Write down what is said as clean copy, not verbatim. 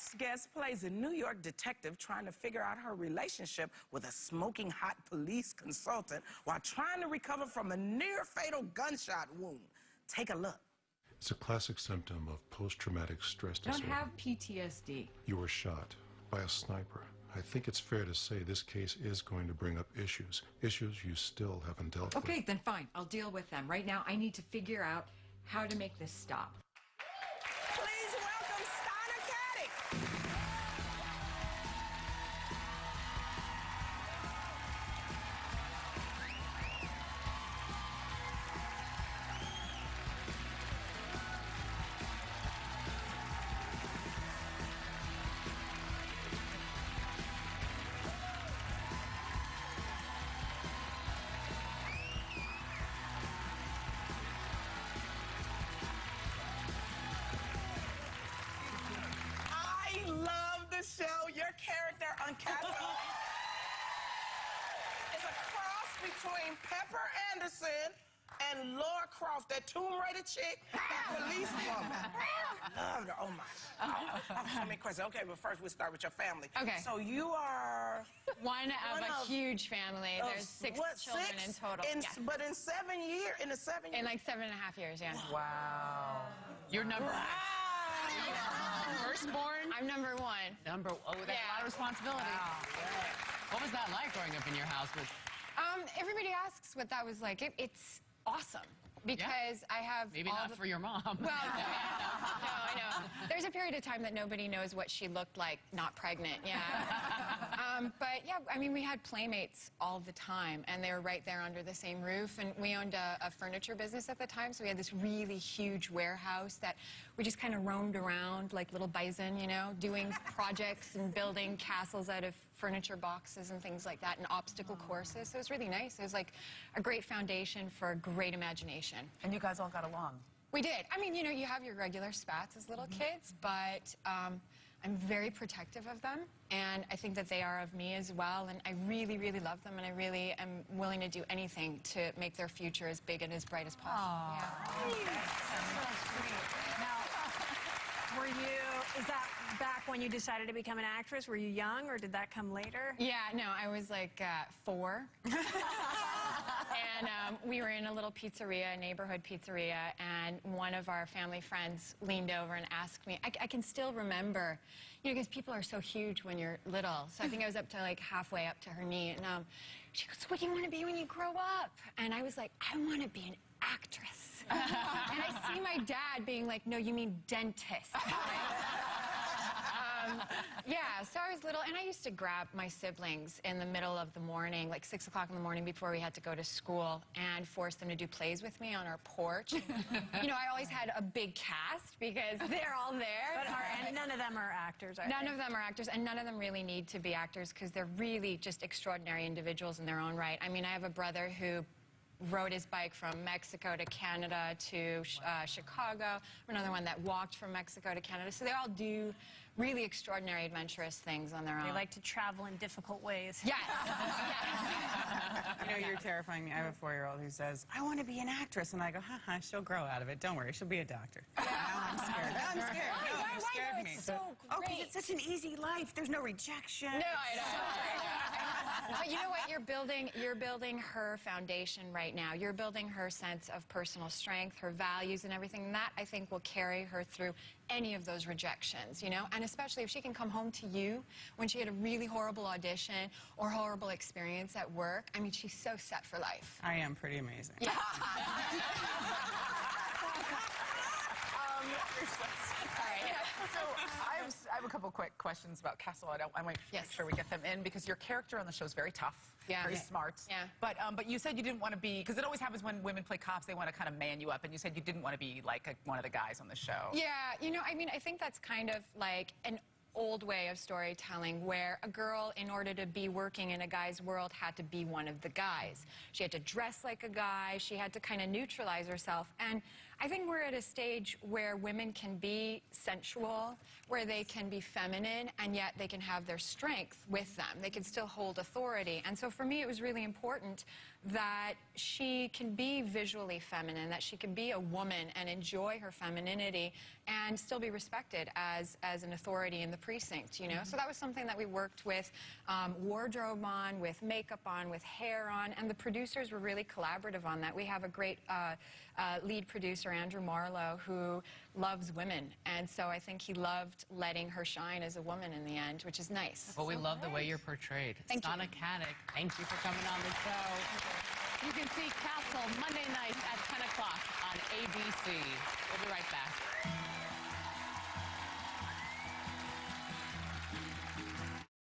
next guest plays a New York detective trying to figure out her relationship with a smoking hot police consultant while trying to recover from a near-fatal gunshot wound. Take a look. It's a classic symptom of post-traumatic stress disorder. I don't have PTSD. You were shot by a sniper. I think it's fair to say this case is going to bring up issues you still haven't dealt with. Okay, then fine. I'll deal with them. Right now, I need to figure out how to make this stop. Please welcome Stana Katic. Show your character on Castle is a cross between Pepper Anderson and Laura Croft, that Tomb Raider chick, that police woman. Loved her. Oh my. So many questions. Okay, but first we'll start with your family. Okay. So you are one of a huge family. There's six children in total. Yes. But in 7 years, in like 7.5 years, yeah. Wow. You're number firstborn? I'm number one. Oh, that's a lot of responsibility. Wow. What was that like growing up in your house with? Everybody asks what that was like. It's awesome. Because I have maybe not for your mom. Well, no, I know. There's a period of time that nobody knows what she looked like, not pregnant, yeah. But yeah, I mean, we had playmates all the time, and they were right there under the same roof. And we owned a furniture business at the time, so we had this really huge warehouse that we just kind of roamed around like little bison, you know, doing projects and building castles out of furniture boxes and things like that, and obstacle courses. So it was really nice. It was like a great foundation for a great imagination. And you guys all got along? We did. I mean, you know, you have your regular spats as little kids, but I'm very protective of them, and I think that they are of me as well, and I really, really love them, and I really am willing to do anything to make their future as big and as bright as possible. Yeah. That's so sweet. Now, is that back when you decided to become an actress? Were you young, or did that come later? Yeah, no, I was like 4. And we were in a little pizzeria, a neighborhood pizzeria, and one of our family friends leaned over and asked me, I can still remember, you know, because people are so huge when you're little, so I think I was up to like halfway up to her knee, and she goes, what do you want to be when you grow up? And I was like, I want to be an actress. And I see my dad being like, no, you mean dentist. Yeah, so I was little, and I used to grab my siblings in the middle of the morning, like 6 o'clock in the morning before we had to go to school, and force them to do plays with me on our porch. You know, I always had a big cast because they're all there. But none of them are actors, are None of them are actors, and none of them really need to be actors because they're really just extraordinary individuals in their own right. I mean, I have a brother who rode his bike from Mexico to Canada to Chicago. Another one that walked from Mexico to Canada. So they all do really extraordinary, adventurous things on their own. They like to travel in difficult ways. Yes. You know, you're terrifying me. I have a 4-year-old who says, I want to be an actress. And I go, ha, she'll grow out of it. Don't worry, she'll be a doctor. Now I'm scared. Now I'm scared. No, you scared me. It's so great. Oh, because it's such an easy life. There's no rejection. No, I know. But you know what? You're building her foundation right now. You're building her sense of personal strength, her values and everything. And that, I think, will carry her through any of those rejections, you know? And especially if she can come home to you when she had a really horrible audition or horrible experience at work. I mean, she's so set for life. I am pretty amazing. Yeah. So I have a couple quick questions about Castle. I want to make sure we get them in because your character on the show is very tough, very smart. Yeah. But you said you didn't want to be, because it always happens when women play cops, they want to kind of man you up, and you said you didn't want to be like one of the guys on the show. Yeah, you know, I mean, I think that's kind of like an old way of storytelling where a girl, in order to be working in a guy's world, had to be one of the guys. She had to dress like a guy. She had to kind of neutralize herself. And I think we're at a stage where women can be sensual, where they can be feminine, and yet they can have their strength with them. They can still hold authority. And so for me, it was really important that she can be visually feminine, that she can be a woman and enjoy her femininity and still be respected as an authority in the precinct, you know? So that was something that we worked with wardrobe on, with makeup on, with hair on, and the producers were really collaborative on that. We have a great lead producer, Andrew Marlowe, who loves women, and so I think he loved letting her shine as a woman in the end, which is nice. Well, we love the way you're portrayed. Thank you. Stana Katic, thank you for coming on the show. You can see Castle Monday nights at 10 o'clock on ABC. We'll be right back.